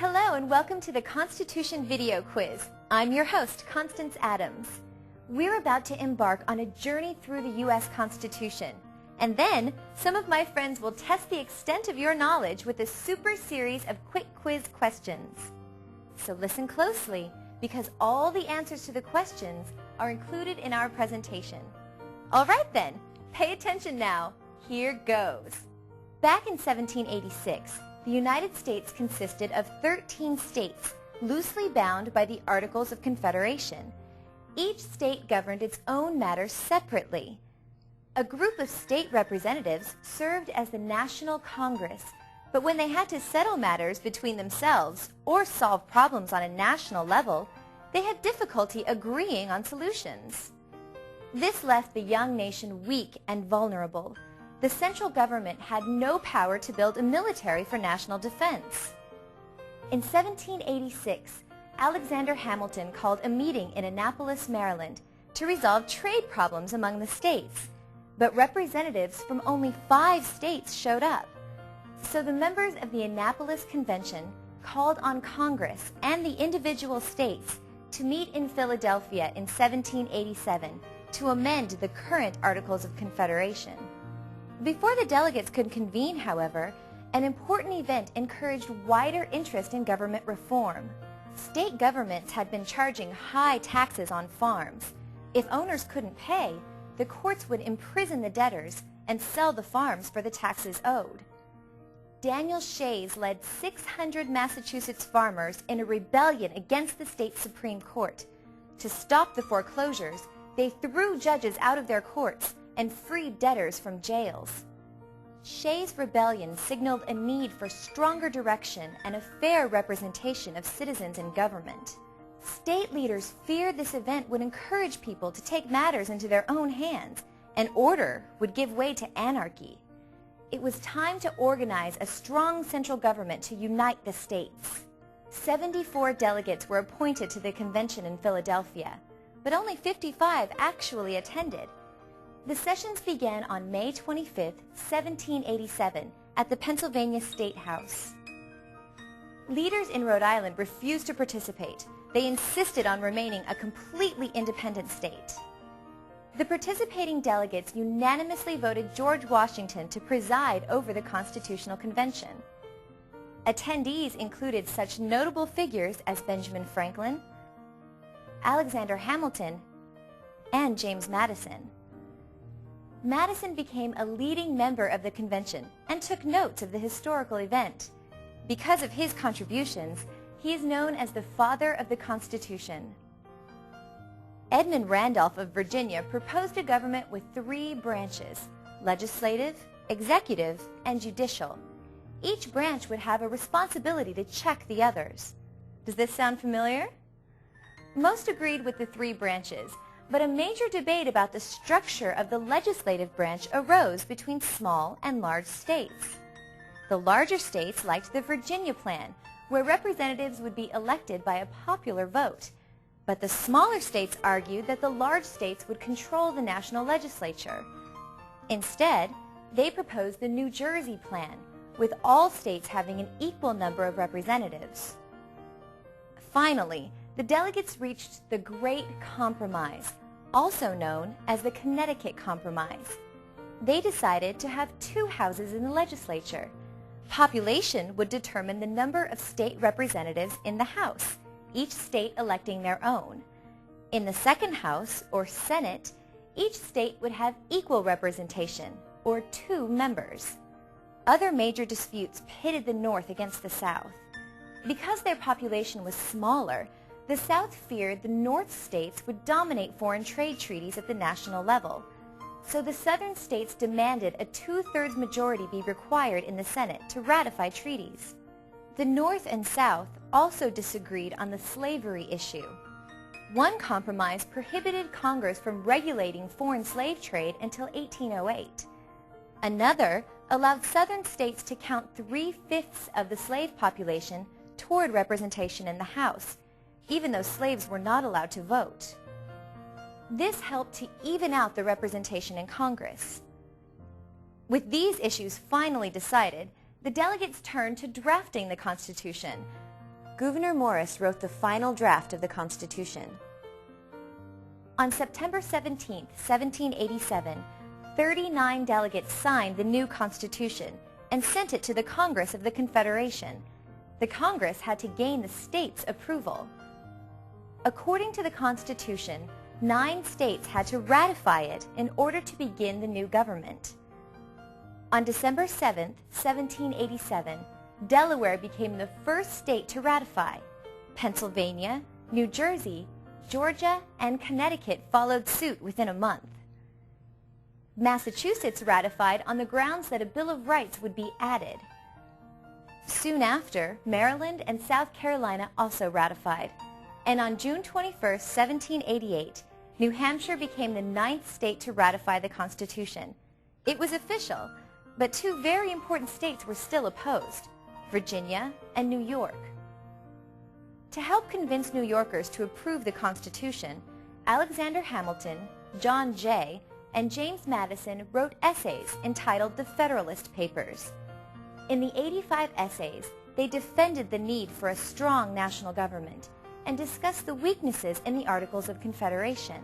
Hello and welcome to the Constitution video quiz. I'm your host, Constance Adams. We're about to embark on a journey through the U.S. Constitution, and then some of my friends will test the extent of your knowledge with a super series of quick quiz questions. So listen closely, because all the answers to the questions are included in our presentation. All right then, pay attention now. Here goes. Back in 1786, the United States consisted of 13 states, loosely bound by the Articles of Confederation. Each state governed its own matters separately. A group of state representatives served as the National Congress, but when they had to settle matters between themselves or solve problems on a national level, they had difficulty agreeing on solutions. This left the young nation weak and vulnerable. The central government had no power to build a military for national defense. In 1786, Alexander Hamilton called a meeting in Annapolis, Maryland, to resolve trade problems among the states, but representatives from only 5 states showed up. So the members of the Annapolis Convention called on Congress and the individual states to meet in Philadelphia in 1787 to amend the current Articles of Confederation. Before the delegates could convene, however, an important event encouraged wider interest in government reform. State governments had been charging high taxes on farms. If owners couldn't pay, the courts would imprison the debtors and sell the farms for the taxes owed. Daniel Shays led 600 Massachusetts farmers in a rebellion against the state Supreme Court. To stop the foreclosures, they threw judges out of their courts and freed debtors from jails. Shays' rebellion signaled a need for stronger direction and a fair representation of citizens in government. State leaders feared this event would encourage people to take matters into their own hands, and order would give way to anarchy. It was time to organize a strong central government to unite the states. 74 delegates were appointed to the convention in Philadelphia, but only 55 actually attended. The sessions began on May 25, 1787, at the Pennsylvania State House. Leaders in Rhode Island refused to participate. They insisted on remaining a completely independent state. The participating delegates unanimously voted George Washington to preside over the Constitutional Convention. Attendees included such notable figures as Benjamin Franklin, Alexander Hamilton, and James Madison. Madison became a leading member of the convention and took notes of the historical event. Because of his contributions, he is known as the Father of the Constitution. Edmund Randolph of Virginia proposed a government with 3 branches: legislative, executive, and judicial. Each branch would have a responsibility to check the others. Does this sound familiar? Most agreed with the 3 branches, but a major debate about the structure of the legislative branch arose between small and large states. The larger states liked the Virginia plan, where representatives would be elected by a popular vote, but the smaller states argued that the large states would control the national legislature. Instead, they proposed the New Jersey plan, with all states having an equal number of representatives. Finally, the delegates reached the Great Compromise, also known as the Connecticut Compromise. They decided to have 2 houses in the legislature. Population would determine the number of state representatives in the House, each state electing their own. In the second House, or Senate, each state would have equal representation, or 2 members. Other major disputes pitted the North against the South. Because their population was smaller, the South feared the North states would dominate foreign trade treaties at the national level. So the Southern states demanded a 2/3 majority be required in the Senate to ratify treaties. The North and South also disagreed on the slavery issue. One compromise prohibited Congress from regulating foreign slave trade until 1808. Another allowed Southern states to count 3/5 of the slave population toward representation in the House, even though slaves were not allowed to vote. This helped to even out the representation in Congress. With these issues finally decided, the delegates turned to drafting the Constitution. Gouverneur Morris wrote the final draft of the Constitution. On September 17, 1787, 39 delegates signed the new Constitution and sent it to the Congress of the Confederation. The Congress had to gain the states' approval. According to the Constitution, 9 states had to ratify it in order to begin the new government. On December 7, 1787, Delaware became the first state to ratify. Pennsylvania, New Jersey, Georgia, and Connecticut followed suit within a month. Massachusetts ratified on the grounds that a Bill of Rights would be added. Soon after, Maryland and South Carolina also ratified. And on June 21, 1788, New Hampshire became the 9th state to ratify the Constitution. It was official, but 2 very important states were still opposed, Virginia and New York. To help convince New Yorkers to approve the Constitution, Alexander Hamilton, John Jay, and James Madison wrote essays entitled the Federalist Papers. In the 85 essays, they defended the need for a strong national government and discussed the weaknesses in the Articles of Confederation.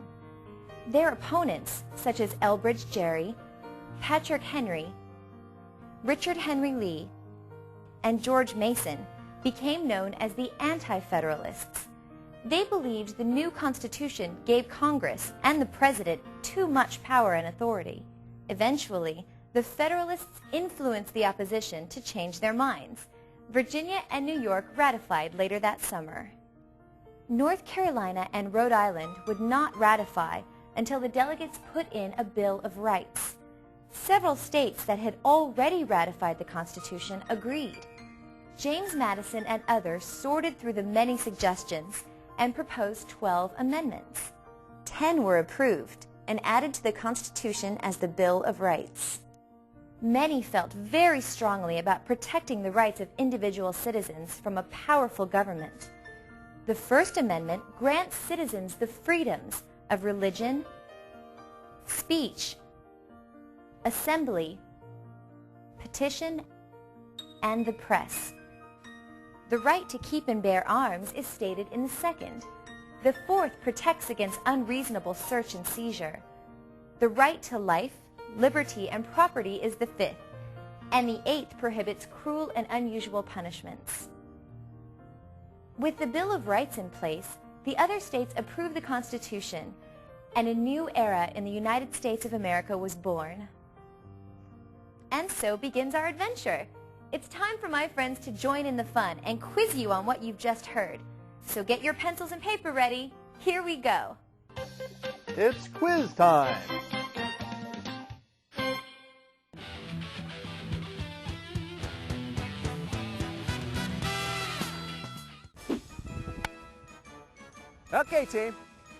Their opponents, such as Elbridge Gerry, Patrick Henry, Richard Henry Lee, and George Mason, became known as the Anti-Federalists. They believed the new Constitution gave Congress and the President too much power and authority. Eventually, the Federalists influenced the opposition to change their minds. Virginia and New York ratified later that summer. North Carolina and Rhode Island would not ratify until the delegates put in a Bill of Rights. Several states that had already ratified the Constitution agreed. James Madison and others sorted through the many suggestions and proposed 12 amendments. 10 were approved and added to the Constitution as the Bill of Rights. Many felt very strongly about protecting the rights of individual citizens from a powerful government. The First Amendment grants citizens the freedoms of religion, speech, assembly, petition, and the press. The right to keep and bear arms is stated in the second. The fourth protects against unreasonable search and seizure. The right to life, liberty, and property is the fifth, and the eighth prohibits cruel and unusual punishments. With the Bill of Rights in place, the other states approved the Constitution, and a new era in the United States of America was born. And so begins our adventure. It's time for my friends to join in the fun and quiz you on what you've just heard. So get your pencils and paper ready. Here we go. It's quiz time. Okay, team.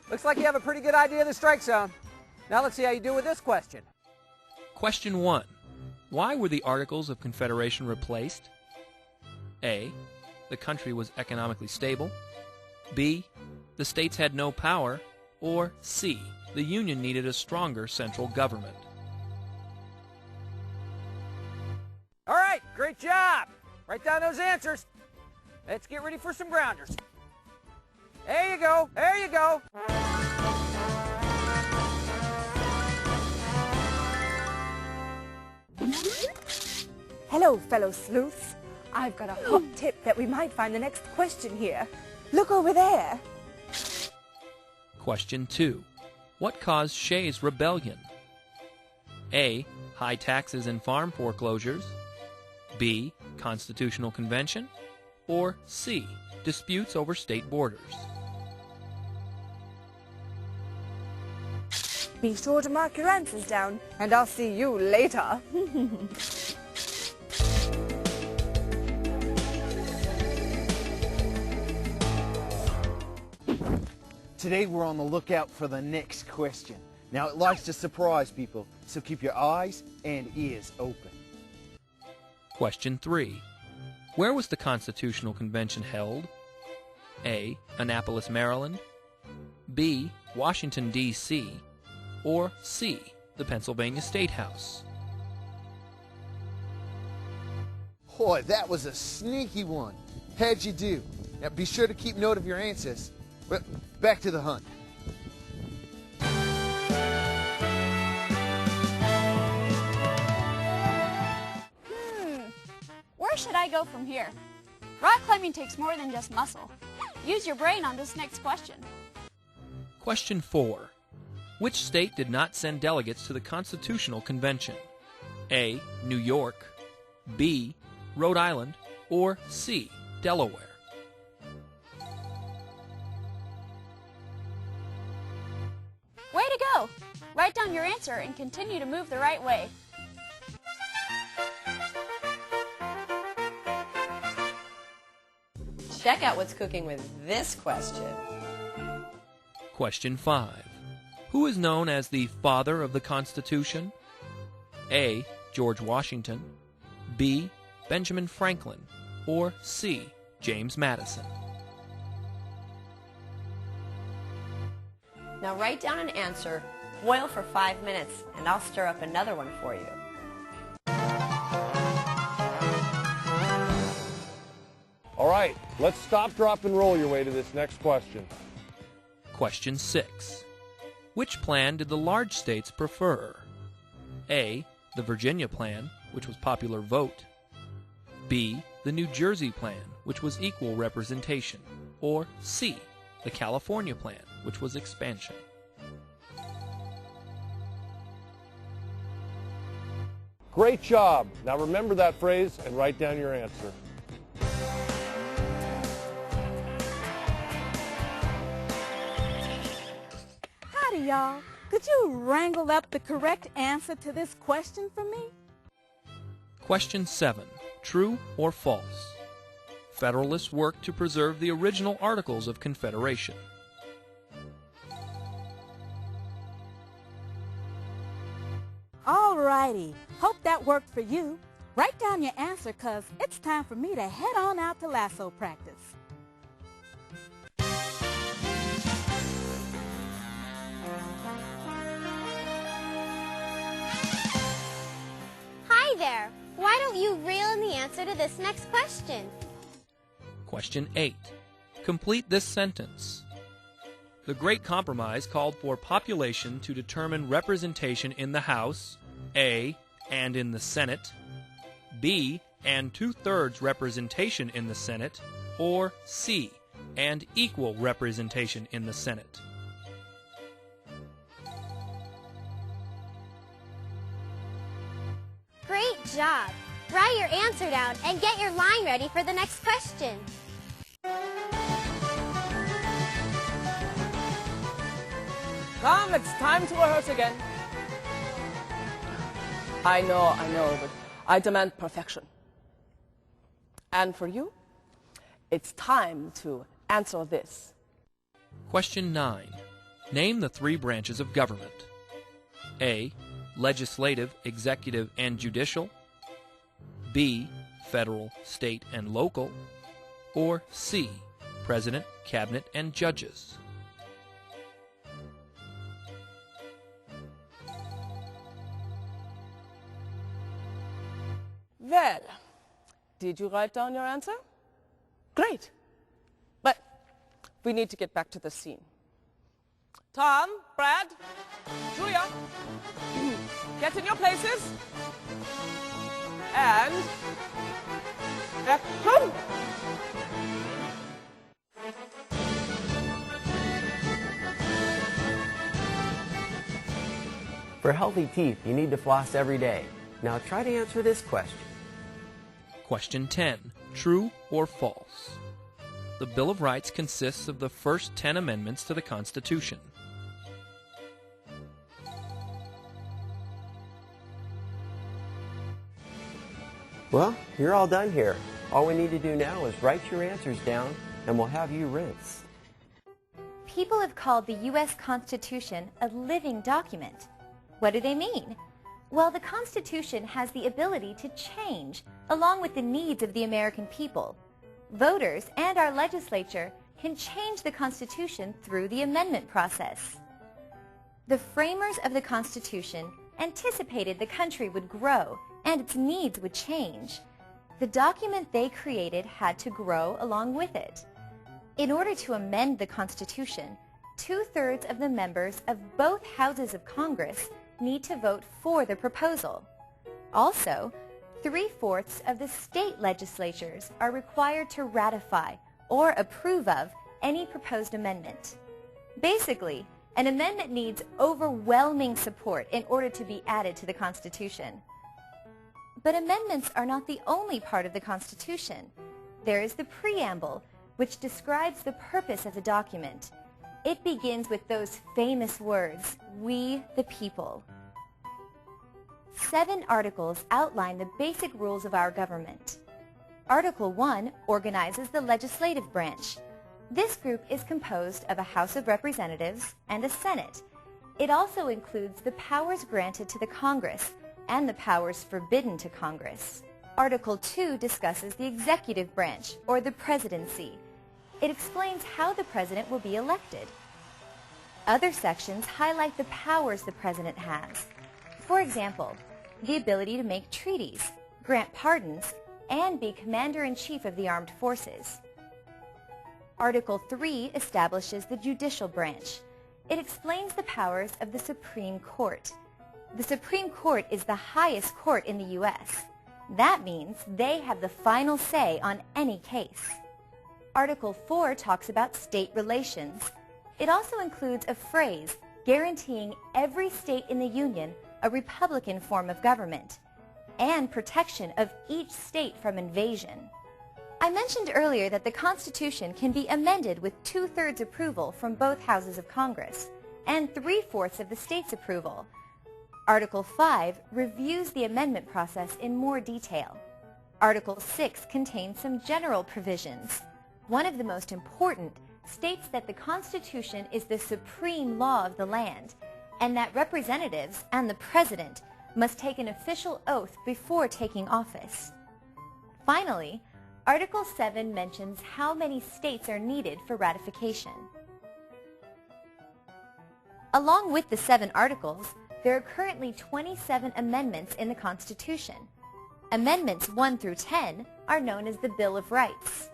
Looks like you have a pretty good idea of the strike zone. Now let's see how you do with this question. Question 1. Why were the Articles of Confederation replaced? A. The country was economically stable. B. The states had no power. Or C. The Union needed a stronger central government. All right, great job. Write down those answers. Let's get ready for some grounders. There you go, there you go. Hello, fellow sleuths. I've got a hot tip that we might find the next question here. Look over there. Question 2. What caused Shays' rebellion? A. High taxes and farm foreclosures. B. Constitutional Convention. Or C. Disputes over state borders. Be sure to mark your answers down, and I'll see you later. Today we're on the lookout for the next question. Now it likes to surprise people, so keep your eyes and ears open. Question 3. Where was the Constitutional Convention held? A. Annapolis, Maryland. B. Washington, D.C. Or C. The Pennsylvania State House. Boy, that was a sneaky one. How'd you do? Now be sure to keep note of your answers. But back to the hunt. Where should I go from here? Rock climbing takes more than just muscle. Use your brain on this next question. Question 4. Which state did not send delegates to the Constitutional Convention? A. New York, B. Rhode Island, or C. Delaware? Way to go! Write down your answer and continue to move the right way. Check out what's cooking with this question. Question 5. Who is known as the father of the Constitution? A. George Washington, B. Benjamin Franklin, or C. James Madison? Now write down an answer, boil for 5 minutes, and I'll stir up another one for you. All right, let's stop, drop, and roll your way to this next question. Question 6. Which plan did the large states prefer? A. The Virginia Plan, which was popular vote. B. The New Jersey Plan, which was equal representation. Or C. The California Plan, which was expansion. Great job. Now remember that phrase and write down your answer. Howdy, y'all. Could you wrangle up the correct answer to this question for me? Question 7. True or false? Federalists worked to preserve the original Articles of Confederation. All righty. Hope that worked for you. Write down your answer, 'cause it's time for me to head on out to lasso practice. Hi there. Why don't you reel in the answer to this next question? Question 8. Complete this sentence. The Great Compromise called for population to determine representation in the House, A, and in the Senate, B, and 2/3 representation in the Senate, or C, and equal representation in the Senate. Great job. Write your answer down and get your line ready for the next question. Come, it's time to rehearse again. I know, but I demand perfection. And for you, it's time to answer this. Question 9. Name the 3 branches of government. A. Legislative, executive, and judicial. B. Federal, state, and local. Or C. President, cabinet, and judges. Well, did you write down your answer? Great. But we need to get back to the scene. Tom, Brad, Julia, get in your places. And action! For healthy teeth, you need to floss every day. Now try to answer this question. Question 10. True or false? The Bill of Rights consists of the first 10 amendments to the Constitution. Well, you're all done here. All we need to do now is write your answers down, and we'll have you rinse. People have called the U.S. Constitution a living document. What do they mean? Well, the Constitution has the ability to change along with the needs of the American people. Voters and our legislature can change the Constitution through the amendment process. The framers of the Constitution anticipated the country would grow and its needs would change. The document they created had to grow along with it. In order to amend the Constitution, 2/3 of the members of both houses of Congress need to vote for the proposal. Also, 3/4 of the state legislatures are required to ratify or approve of any proposed amendment. Basically, an amendment needs overwhelming support in order to be added to the Constitution. But amendments are not the only part of the Constitution. There is the preamble, which describes the purpose of the document. It begins with those famous words, "We the people." 7 articles outline the basic rules of our government. Article 1 organizes the legislative branch. This group is composed of a House of Representatives and a Senate. It also includes the powers granted to the Congress and the powers forbidden to Congress. Article 2 discusses the executive branch, or the presidency. It explains how the president will be elected. Other sections highlight the powers the president has. For example, the ability to make treaties, grant pardons, and be commander-in-chief of the armed forces. Article 3 establishes the judicial branch. It explains the powers of the Supreme Court. The Supreme Court is the highest court in the U.S. That means they have the final say on any case. Article 4 talks about state relations. It also includes a phrase guaranteeing every state in the Union a Republican form of government and protection of each state from invasion. I mentioned earlier that the Constitution can be amended with 2/3 approval from both houses of Congress and 3/4 of the state's approval. Article 5 reviews the amendment process in more detail. Article 6 contains some general provisions. One of the most important states that the Constitution is the supreme law of the land and that representatives and the President must take an official oath before taking office. Finally, Article 7 mentions how many states are needed for ratification. Along with the 7 articles, there are currently 27 amendments in the Constitution. Amendments 1 through 10 are known as the Bill of Rights.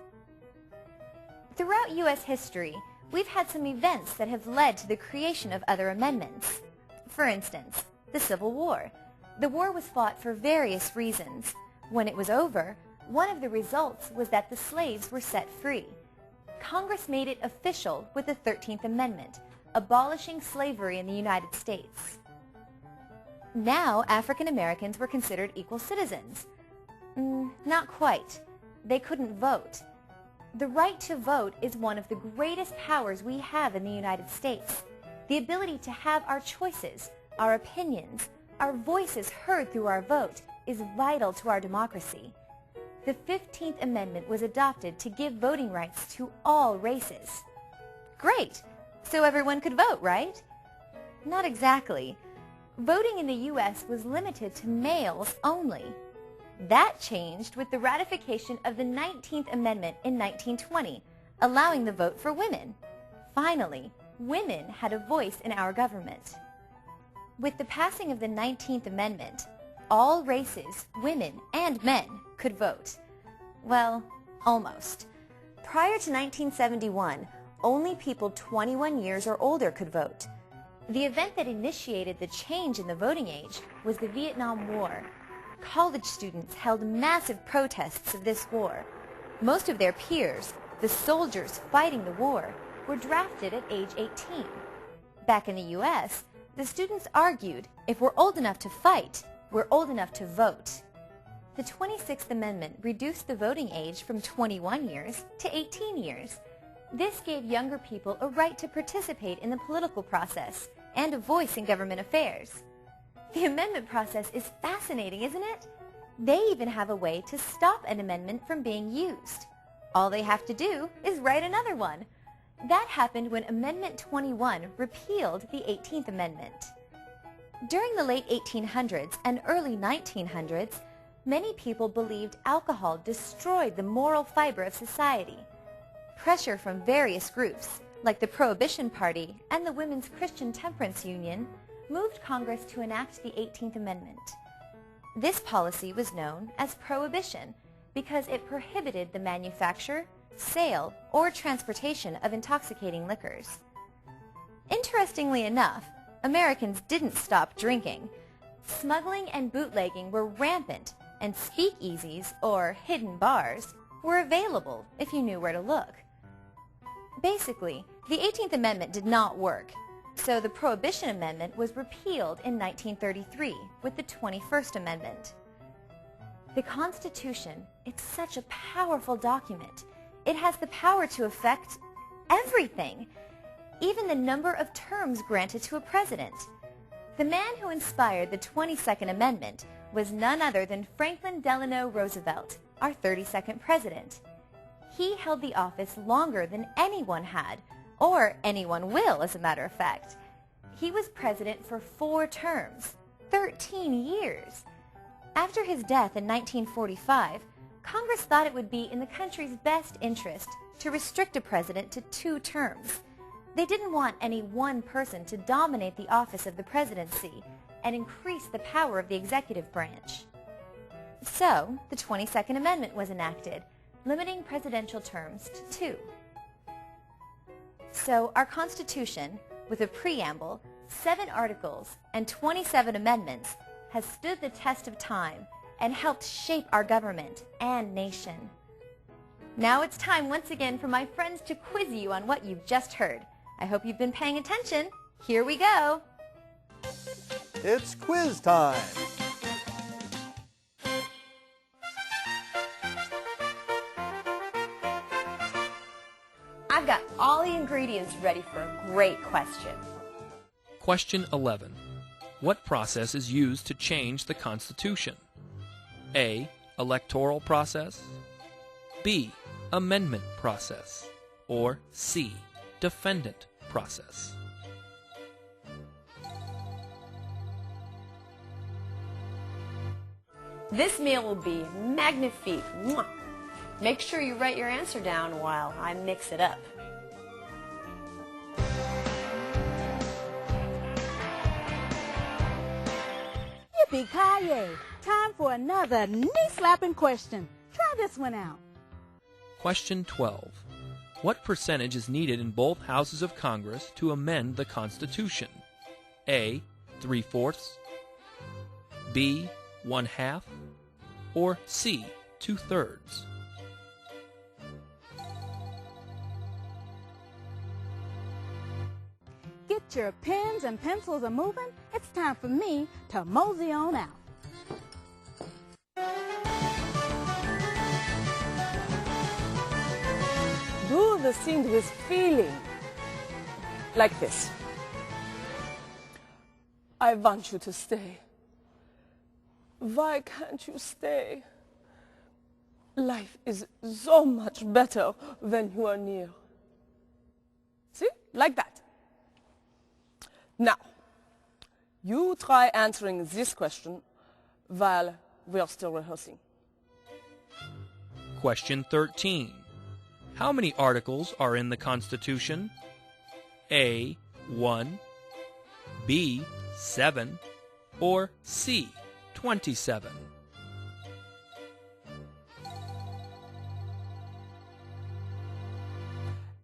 Throughout U.S. history, we've had some events that have led to the creation of other amendments. For instance, the Civil War. The war was fought for various reasons. When it was over, one of the results was that the slaves were set free. Congress made it official with the 13th Amendment, abolishing slavery in the United States. Now, African Americans were considered equal citizens. Not quite. They couldn't vote. The right to vote is one of the greatest powers we have in the United States. The ability to have our choices, our opinions, our voices heard through our vote is vital to our democracy. The 15th Amendment was adopted to give voting rights to all races. Great! So everyone could vote, right? Not exactly. Voting in the U.S. was limited to males only. That changed with the ratification of the 19th Amendment in 1920, allowing the vote for women. Finally, women had a voice in our government. With the passing of the 19th Amendment, all races, women and men, could vote. Well, almost. Prior to 1971, only people 21 years or older could vote. The event that initiated the change in the voting age was the Vietnam War. College students held massive protests of this war. Most of their peers, the soldiers fighting the war, were drafted at age 18. Back in the U.S., the students argued, if we're old enough to fight, we're old enough to vote. The 26th Amendment reduced the voting age from 21 years to 18 years. This gave younger people a right to participate in the political process and a voice in government affairs. The amendment process is fascinating, isn't it? They even have a way to stop an amendment from being used. All they have to do is write another one. That happened when Amendment 21 repealed the 18th Amendment. During the late 1800s and early 1900s, many people believed alcohol destroyed the moral fiber of society. Pressure from various groups, like the Prohibition Party and the Women's Christian Temperance Union, moved Congress to enact the 18th Amendment. This policy was known as Prohibition because it prohibited the manufacture, sale, or transportation of intoxicating liquors. Interestingly enough, Americans didn't stop drinking. Smuggling and bootlegging were rampant, and speakeasies, or hidden bars, were available if you knew where to look. Basically, the 18th Amendment did not work, so the Prohibition Amendment was repealed in 1933 with the 21st Amendment. The Constitution, it's such a powerful document. It has the power to affect everything, even the number of terms granted to a president. The man who inspired the 22nd Amendment was none other than Franklin Delano Roosevelt, our 32nd president. He held the office longer than anyone had, or anyone will, as a matter of fact. He was president for 4 terms, 13 years. After his death in 1945, Congress thought it would be in the country's best interest to restrict a president to 2 terms. They didn't want any one person to dominate the office of the presidency and increase the power of the executive branch. So, the 22nd Amendment was enacted, limiting presidential terms to 2. So, our Constitution, with a preamble, 7 articles, and 27 amendments, has stood the test of time and helped shape our government and nation. Now it's time once again for my friends to quiz you on what you've just heard. I hope you've been paying attention. Here we go. It's quiz time. I've got all the ingredients ready for a great question. Question 11. What process is used to change the Constitution? A. Electoral process. B. Amendment process. Or C. Defendant process. This meal will be magnifique. Mwah. Make sure you write your answer down while I mix it up. Yippee-ki-yay! Time for another knee-slapping question. Try this one out. Question 12. What percentage is needed in both houses of Congress to amend the Constitution? A. 3/4, B. 1/2, or C. 2/3? Get your pens and pencils a moving. It's time for me to mosey on out. Do the scene with feeling. Like this. I want you to stay. Why can't you stay? Life is so much better when you are near. See? Like that. Now, you try answering this question while we are still rehearsing. Question 13. How many articles are in the Constitution? A. 1, B. 7, or C. 27?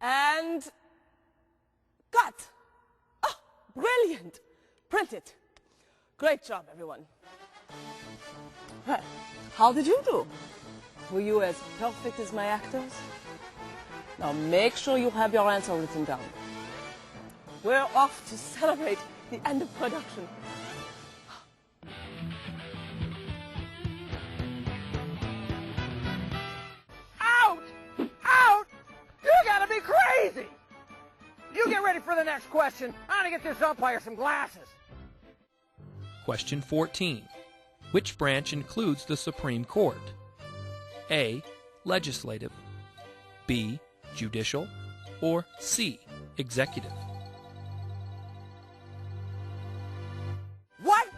And cut! Oh, brilliant! Print it. Great job, everyone. Well, how did you do? Were you as perfect as my actors? Now make sure you have your answer written down. We're off to celebrate the end of production. Out! Out! You gotta be crazy! You get ready for the next question. I'm gonna get this umpire some glasses. Question 14. Which branch includes the Supreme Court? A. Legislative, B. Judicial, or C. Executive? What?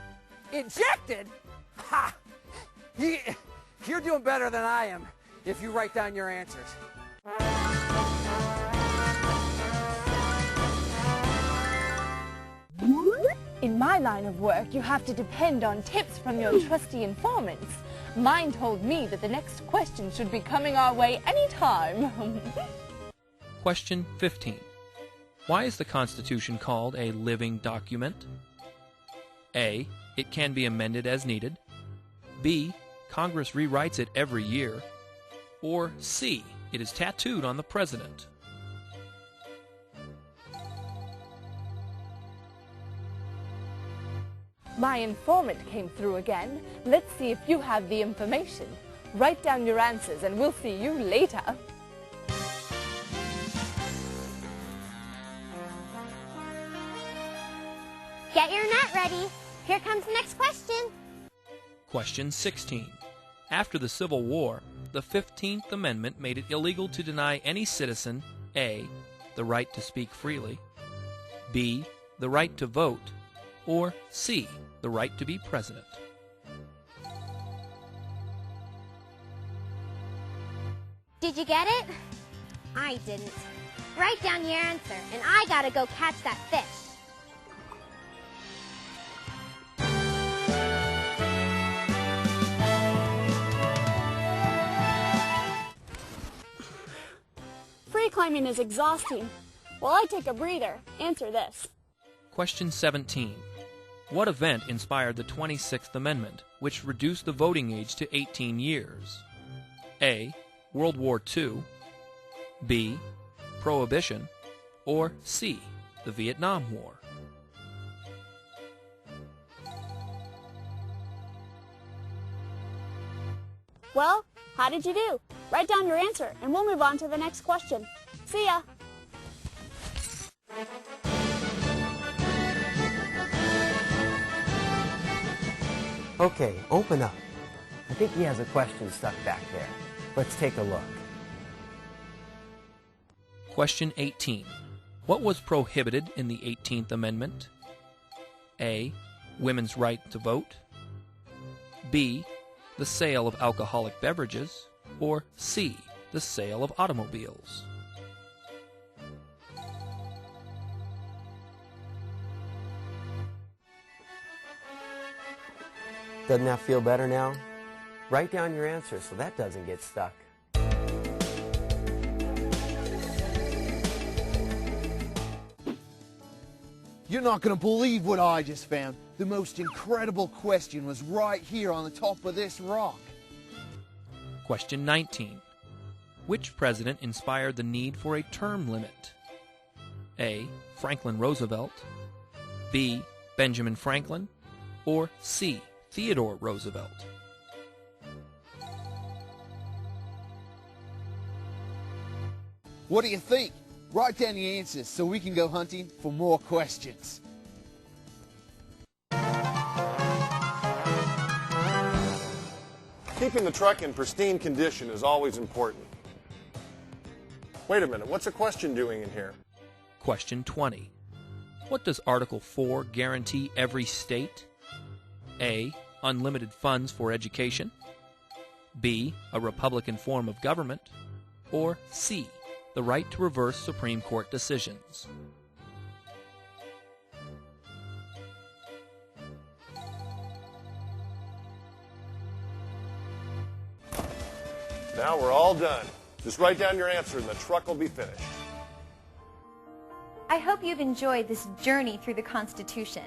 Injected? Ha! You're doing better than I am if you write down your answers. In my line of work, you have to depend on tips from your trusty informants. Mine told me that the next question should be coming our way anytime. Question 15. Why is the Constitution called a living document? A. It can be amended as needed. B. Congress rewrites it every year. Or C. It is tattooed on the President. My informant came through again. Let's see if you have the information. Write down your answers and we'll see you later. Get your net ready. Here comes the next question. Question 16. After the Civil War, the 15th Amendment made it illegal to deny any citizen A. the right to speak freely, B. the right to vote, or C. the right to be president. Did you get it? I didn't. Write down your answer, and I gotta go catch that fish. Free climbing is exhausting. While I take a breather, answer this. Question 17. What event inspired the 26th Amendment, which reduced the voting age to 18 years? A. World War II, B. Prohibition, or C. the Vietnam War? Well, how did you do? Write down your answer, and we'll move on to the next question. See ya! Okay, open up. I think he has a question stuck back there. Let's take a look. Question 18. What was prohibited in the 18th Amendment? A. Women's right to vote, B. the sale of alcoholic beverages, or C. the sale of automobiles? Doesn't that feel better now? Write down your answer so that doesn't get stuck. You're not going to believe what I just found. The most incredible question was right here on the top of this rock. Question 19. Which president inspired the need for a term limit? A. Franklin Roosevelt, B. Benjamin Franklin, or C. Theodore Roosevelt? What do you think? Write down your answers so we can go hunting for more questions. Keeping the truck in pristine condition is always important. Wait a minute, what's a question doing in here? Question 20. What does Article 4 guarantee every state? A. Unlimited funds for education, B. A Republican form of government, or C. The right to reverse Supreme Court decisions? Now we're all done. Just write down your answer and the truck will be finished. I hope you've enjoyed this journey through the Constitution.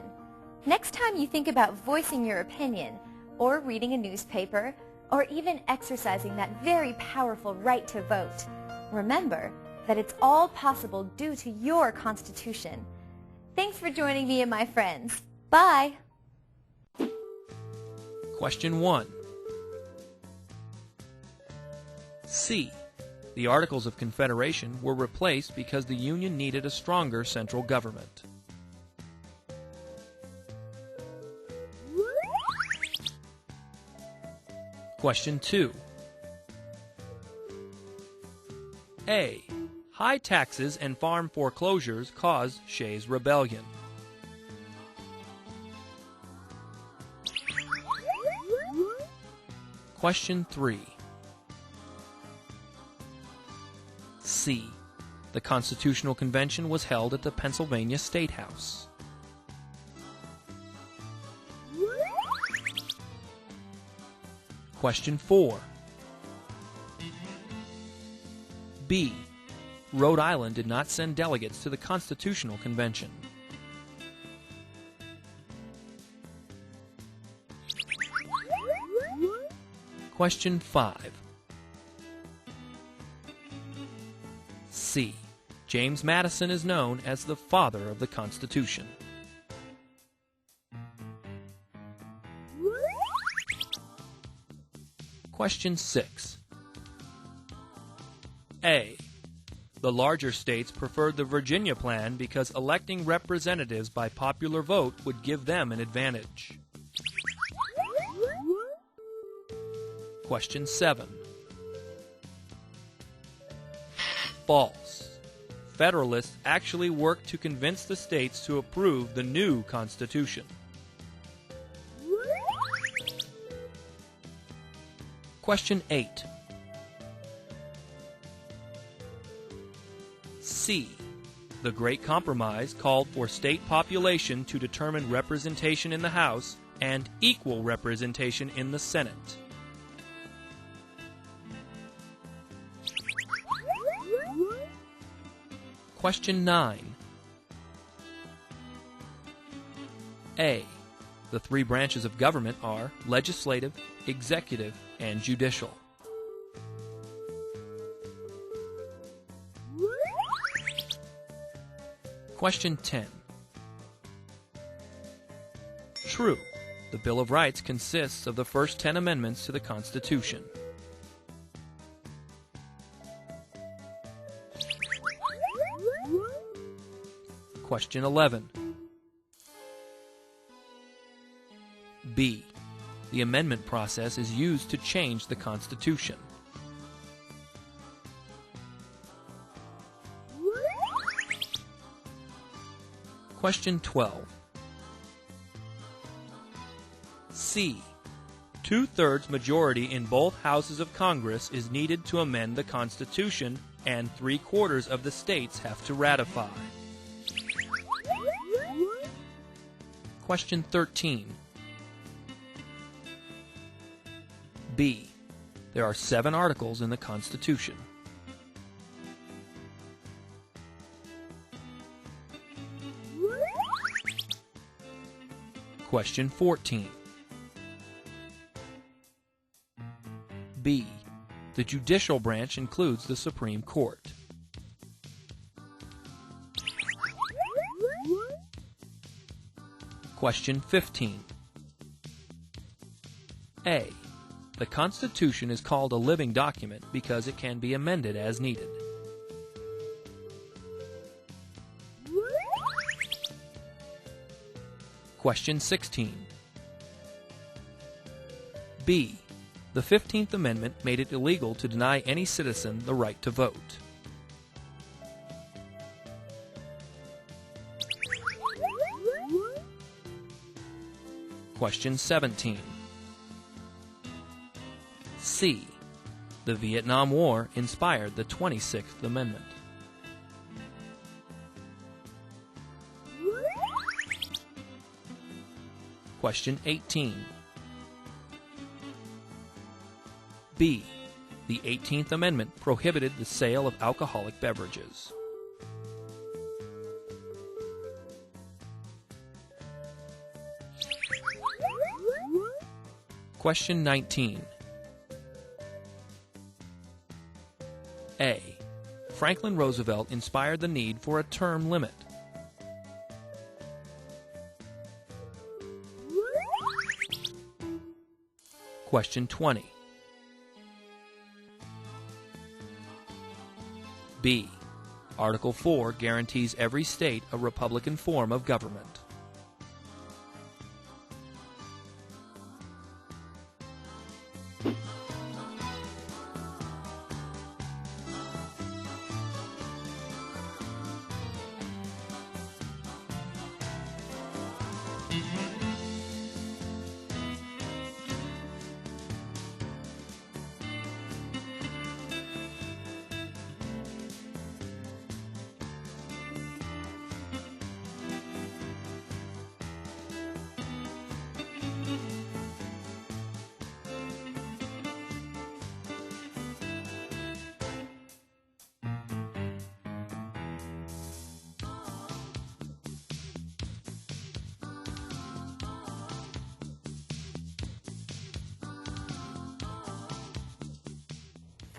Next time you think about voicing your opinion, or reading a newspaper, or even exercising that very powerful right to vote, remember that it's all possible due to your Constitution. Thanks for joining me and my friends. Bye! Question 1. C. The Articles of Confederation were replaced because the Union needed a stronger central government. Question 2. A. High taxes and farm foreclosures caused Shays' Rebellion. Question 3. C. The Constitutional Convention was held at the Pennsylvania State House. Question 4. B. Rhode Island did not send delegates to the Constitutional Convention. Question 5. C. James Madison is known as the father of the Constitution. Question 6. A. The larger states preferred the Virginia plan because electing representatives by popular vote would give them an advantage. Question 7. False. Federalists actually worked to convince the states to approve the new Constitution. Question 8. C. The Great Compromise called for state population to determine representation in the House and equal representation in the Senate. Question 9. A. The three branches of government are legislative, executive, and judicial. Question 10. True. The Bill of Rights consists of the first 10 amendments to the Constitution. Question 11. B. The amendment process is used to change the Constitution. Question 12. C. 2/3 majority in both houses of Congress is needed to amend the Constitution, and 3/4 of the states have to ratify. Question 13. B. There are 7 articles in the Constitution. Question 14. B. The judicial branch includes the Supreme Court. Question 15. A. The Constitution is called a living document because it can be amended as needed. Question 16. B. The 15th Amendment made it illegal to deny any citizen the right to vote. Question 17. C. The Vietnam War inspired the 26th Amendment. Question 18. B. The 18th Amendment prohibited the sale of alcoholic beverages. Question 19. A. Franklin Roosevelt inspired the need for a term limit. Question 20. B. Article 4 guarantees every state a Republican form of government.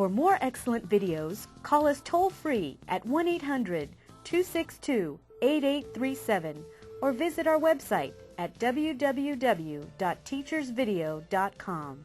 For more excellent videos, call us toll-free at 1-800-262-8837 or visit our website at www.teachersvideo.com.